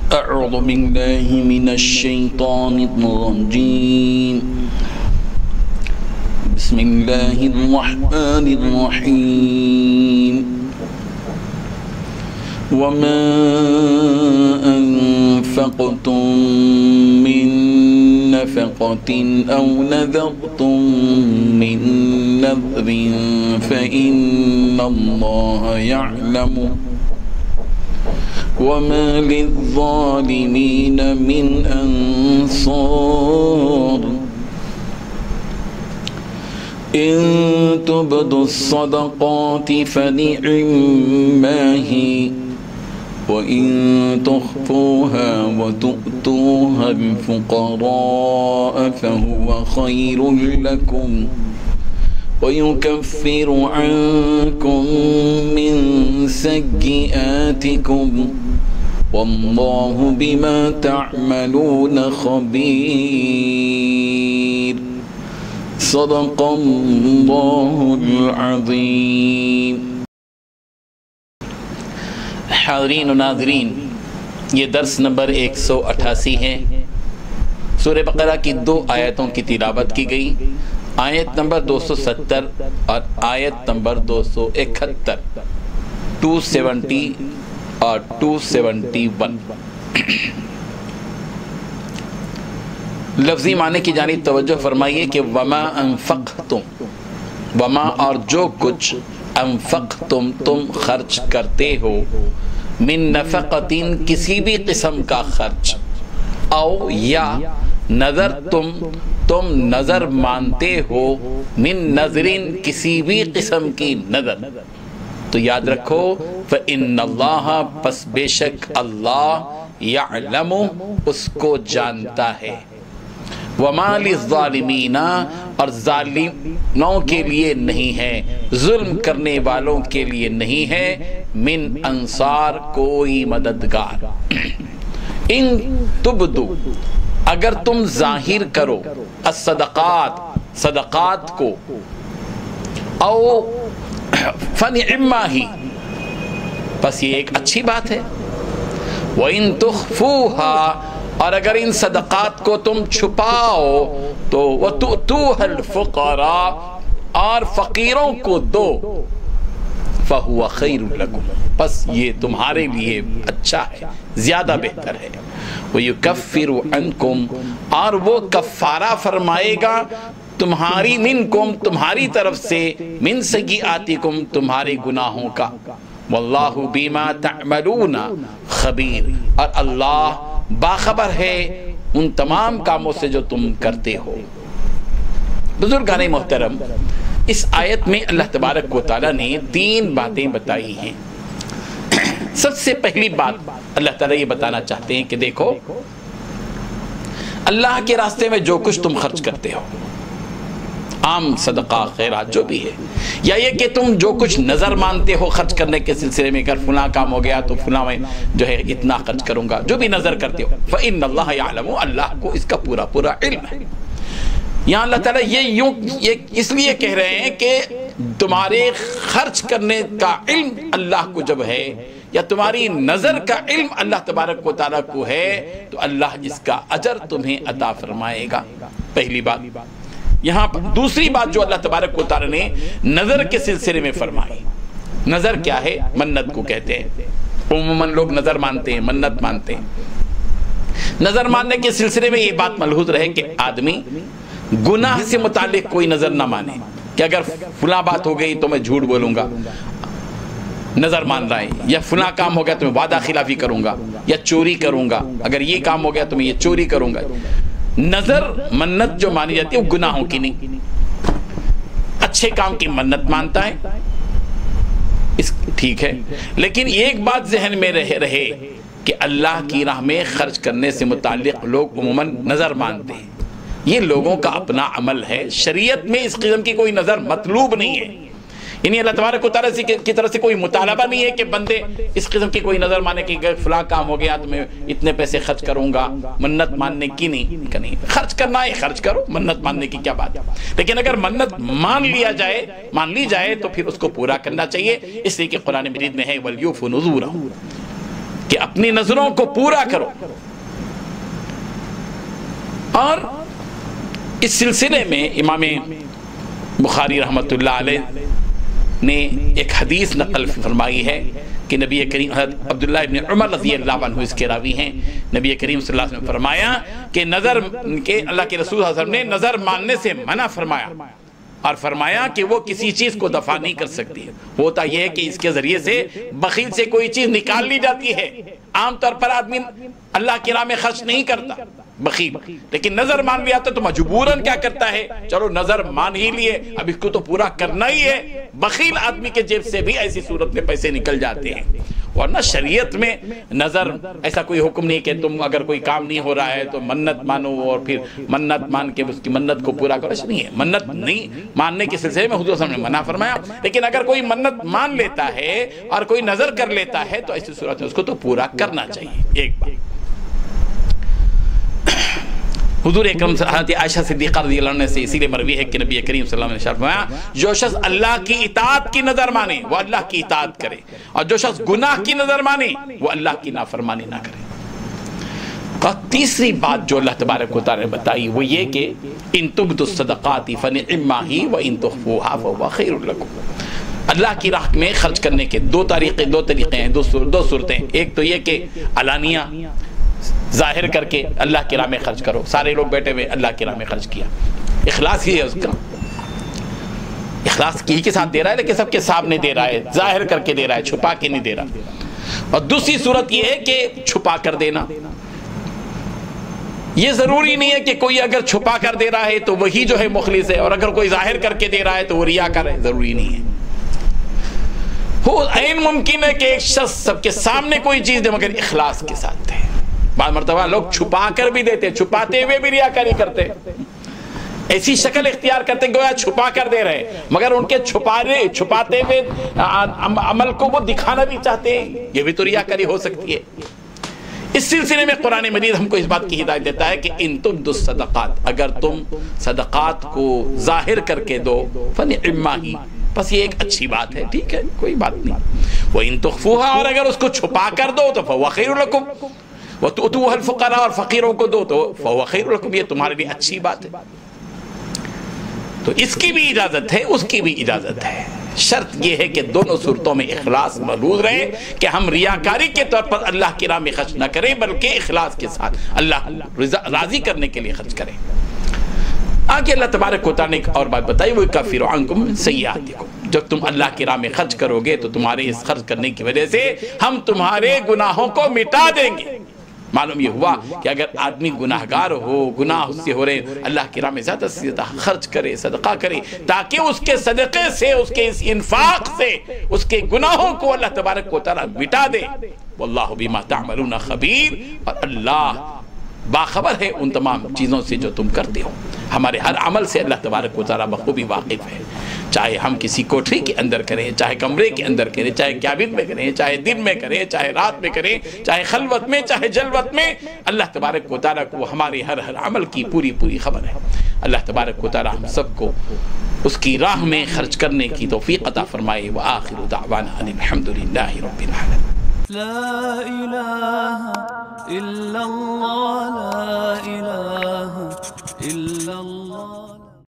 أعوذ بالله من الشيطان الرجيم بسم الله الرحمن الرحيم وما أنفقتم من نفقة أو نذرتم من نذر فإن الله يعلمه وما للظالمين من أنصار إن تبدوا الصدقات فنعما هي وإن تخفوها وتؤتوها الفقراء فهو خير لكم ويكفر عنكم من سيئاتكم والله بما تعملون خبير صدق اللہ العظیم۔ حاضرین و ناظرین، یہ درس نمبر 188 ہے۔ سورہ بقرہ کی 2 آیتوں کی تلاوت کی گئی، آیت نمبر 270 اور آیت نمبر 271، 270 اور 271۔ لفظی معنی کی جانب توجہ فرمائیے کہ وما انفقتم، وما اور جو کچھ، انفقتم تم خرچ کرتے ہو، من نفقتین کسی بھی قسم کا خرچ، او یا نظر تم نظر مانتے ہو، من نظرین کسی بھی قسم کی نظر، تو یاد رکھو فإن اللہ پس بے شک اللہ یعلم اس کو جانتا ہے، وما للظالمین اور ظالموں کے لیے نہیں ہے، ظلم کرنے والوں کے لیے نہیں ہے، من انصار کوئی مددگار۔ ان تبدو اگر تم ظاہر کرو، الصدقات صدقات کو، او فنعما ہی بس یہ ایک اچھی بات ہے، وَإِن تُخْفُوهَا اور اگر ان صدقات کو تم چھپاؤ تو وَتُؤْتُوهَا الْفُقَرَاءَ اور فقیروں کو دو، فَهُوَ خَيْرٌ لَكُمْ بس یہ تمہارے لیے اچھا ہے، زیادہ بہتر ہے، وَيُكَفِّرُ عَنْكُمْ اور وہ کفارہ فرمائے گا تمہاری، منکم تمہاری طرف سے، من سیئاتکم تمہارے گناہوں کا، واللہ بما تعملون خبیر اور اللہ باخبر ہے ان تمام کاموں سے جو تم کرتے ہو۔ بزرگان محترم، اس آیت میں اللہ تبارک و تعالیٰ نے 3 باتیں بتائی ہیں۔ سب سے پہلی بات اللہ تعالیٰ یہ بتانا چاہتے ہیں کہ دیکھو، اللہ کے راستے میں جو کچھ تم خرچ کرتے ہو، عام صدقہ خیرات جو بھی ہے، یا یہ کہ تم جو کچھ نظر مانتے ہو خرچ کرنے کے سلسلے میں، اگر فلاں کام ہو گیا تو فلاں میں جو ہے اتنا خرچ کروں گا، جو بھی نظر کرتے ہو، فإن اللہ یعلم اللہ کو اس کا پورا پورا علم ہے۔ یہاں اللہ تعالیٰ یہ اس لیے کہہ رہے ہیں کہ تمہارے خرچ کرنے کا علم اللہ کو جب ہے، یا تمہاری نظر کا علم اللہ تبارک و تعالیٰ کو ہے، تو اللہ اس کا اجر تمہیں عطا فرمائے گا۔ پہلی بات یہاں پر۔ دوسری بات جو اللہ تبارک و تعالیٰ نے نظر کے سلسلے میں فرمائی، نظر کیا ہے؟ منت کو کہتے ہیں۔ عموماً لوگ نظر مانتے ہیں، منت مانتے ہیں۔ نظر ماننے کے سلسلے میں یہ بات ملحوظ رہے کہ آدمی گناہ سے متعلق کوئی نظر نہ مانے کہ اگر فلاں بات ہو گئی تو میں جھوٹ بولوں گا، نظر مان رہا ہے، یا فلاں کام ہو گیا تو میں وعدہ خلافی کروں گا، یا چوری کروں گا، اگر یہ کام ہو گیا تو میں یہ چوری کروں گا۔ نظر منت جو مانی جاتی ہے وہ گناہوں کی نہیں، اچھے کام کی منت مانتا ہے، ٹھیک ہے، لیکن ایک بات ذہن میں رہے کہ اللہ کی راہ میں خرچ کرنے سے متعلق لوگ عموماً نظر مانتے ہیں، یہ لوگوں کا اپنا عمل ہے، شریعت میں اس قسم کی کوئی نظر مطلوب نہیں ہے، یعنی اللہ تبارک و تعالیٰ کی طرف سے کوئی مطالبہ نہیں ہے کہ بندے اس قسم کی کوئی نظر مانے کہ فلاں کام ہو گیا تو میں اتنے پیسے خرچ کروں گا، منت ماننے کی نہیں، خرچ کرنا ہے خرچ کرو، منت ماننے کی کیا بات ہے۔ لیکن اگر منت مان لی جائے تو پھر اس کو پورا کرنا چاہیے، اس لیے کہ قرآن مجید میں ہے وَلْيُوفُوا نُذُورَهُمْ، کہ کہ اپنی نظروں کو پورا کرو. اور اس سلسلے میں امام بخاری رحمۃ اللہ علیہ نے ایک حدیث نقل فرمائی ہے کہ نبی کریم حضرت عبداللہ ابن عمر رضی اللہ عنہ اس کے راوی ہیں. نبی کریم صلی اللہ علیہ وسلم نے فرمایا کہ نظر کے اللہ کے رسول صلی اللہ علیہ وسلم نے نظر ماننے سے منع فرمایا اور فرمایا کہ وہ کسی چیز کو دفع نہیں کر سکتی. ہوتا یہ ہے کہ اس کے ذریعے سے بخیل سے کوئی چیز نکال لی جاتی ہے. عام طور پر آدمی اللہ کی راہ میں خرچ نہیں کرتا بخیل، لیکن نظر مان لیا تو مجبوراً کیا کرتا ہے، چلو نظر مان ہی لیے اب اس کو تو پورا کرنا ہی ہے. بخیل آدمی کے جیب سے بھی ایسی صورت میں پیسے نکل جاتے ہیں. ورنہ شریعت میں نظر ایسا کوئی حکم نہیں کہ تم اگر کوئی کام نہیں ہو رہا ہے تو منت مانو اور پھر منت مان کے اس کی منت کو پورا کرو. ایسا نہیں ہے. منت نہیں ماننے کے سلسلے میں حضور صلی اللہ علیہ وسلم نے منع فرمایا، لیکن اگر کوئی منت مان لیتا ہے اور کوئی نظر کر لیتا ہے تو ایسی صورت میں اس کو تو پورا کرنا چاہیے. ایک بات حضور اکرم حضرت عائشہ صدیقہ رضی اللہ عنہ سے اسی لیے مروی ہے کہ نبی کریم صلی اللہ علیہ وسلم نے فرمایا جو شخص اللہ کی اطاعت کی نظر مانے وہ اللہ کی اطاعت کرے، اور جو شخص گناہ کی نظر مانے وہ اللہ کی نافرمانی نہ کرے. اور تیسری بات جو اللہ تبارک و تعالی نے بتائی وہ یہ کہ ان تبدوا الصدقات فنعما ہی وان تخفوها فهو خیر لکم. اللہ کی راہ میں خرچ کرنے کے دو طریقے ہیں، دو صورتیں. ایک تو یہ کہ علانیہ ظاہر کر کے اللہ کی راہ میں خرچ کرو، سارے لوگ بیٹھے ہوئے اللہ کی راہ میں خرچ کیا. اخلاص ہی ہے اس کا، اخلاص کی کے ساتھ دے رہا ہے لیکن سب کے سامنے دے رہا ہے، ظاہر کر کے دے رہا ہے، چھپا کے نہیں دے رہا. اور دوسری صورت یہ ہے کہ چھپا کر دینا. یہ ضروری نہیں ہے کہ کوئی اگر چھپا کر دے رہا ہے تو وہی جو ہے مخلص ہے، اور اگر کوئی ظاہر کر کے دے رہا ہے تو وہ ریاکار ہے. ضروری نہیں ہے. عین ممکن ہے کہ ایک شخص سب کے سامنے کوئی چیز دے مگر اخلاص کے ساتھ دے. بعض مرتبہ لوگ چھپا کر بھی دیتے، چھپاتے ہوئے بھی ریاکاری کرتے، ایسی شکل اختیار کرتے گویا چھپا کر دے رہے، مگر ان کے چھپاتے ہوئے عمل کو وہ دکھانا بھی چاہتے ہیں. یہ بھی تو ریاکاری ہو سکتی ہے. اس سلسلے میں قرآن مجید ہم کو اس بات کی ہدایت دیتا ہے کہ ان تبدوا الصدقات، اگر تم صدقات کو ظاہر کر کے دو فنعما ہی، بس یہ ایک اچھی بات ہے، ٹھیک ہے، کوئی بات نہیں. وَإِن تُخْفُوهَا، اور اگر اس کو چھپا کر دو تو فَهُوَ خَيْرٌ لَكُمْ، وَتُؤْتُوهَا الْفُقَرَاءَ، اور فقیروں کو دو تو فَهُوَ خَيْرٌ لَكُمْ، یہ تمہارے لیے اچھی بات ہے. تو اس کی بھی اجازت ہے، اس کی بھی اجازت ہے. شرط یہ ہے کہ دونوں صورتوں میں اخلاص موجود رہے، کہ ہم ریاکاری کے طور پر اللہ کی راہ میں خرچ نہ کریں بلکہ اخلاص کے ساتھ اللہ راضی کرنے کے لیے خرچ کریں. آگے اللہ تبارک و تعالیٰ نے ایک اور بات بتائی، وہ کافر عنکم سیئاتکم، جب تم اللہ کی راہ میں خرچ کرو گے تو تمہارے اس خرچ کرنے کی وجہ سے ہم تمہارے گناہوں کو مٹا دیں گے. معلوم یہ ہوا کہ اگر آدمی گناہگار ہو، گناہ اس سے ہو رہے، اللہ کی راہ میں زیادہ سے زیادہ خرچ کرے، صدقہ کرے، تاکہ اس کے صدقے سے، اس کے اس انفاق سے اس کے گناہوں کو اللہ تبارک و تعالیٰ مٹا دے. واللہ بما تعملون خبیر، اور اللہ باخبر ہے ان تمام چیزوں سے جو تم کرتے ہو. ہمارے ہر عمل سے اللہ تبارک و تعالیٰ بخوبی واقف ہے، چاہے ہم کسی کوٹری کے اندر کریں، چاہے کمرے کے اندر کریں، چاہے کیبن میں کریں، چاہے دن میں کریں، چاہے رات میں کریں، چاہے خلوت میں، چاہے جلوت میں، اللہ تبارک و تعالیٰ کو ہمارے ہر عمل کی پوری خبر ہے. اللہ تبارک و تعالیٰ ہم سب کو اس کی راہ میں خرچ کرنے کی توفیق عطا فرمائے. وآخر دعوانا ان الحمدللہ رب العالمین. لا إله إلا الله، لا إله إلا الله.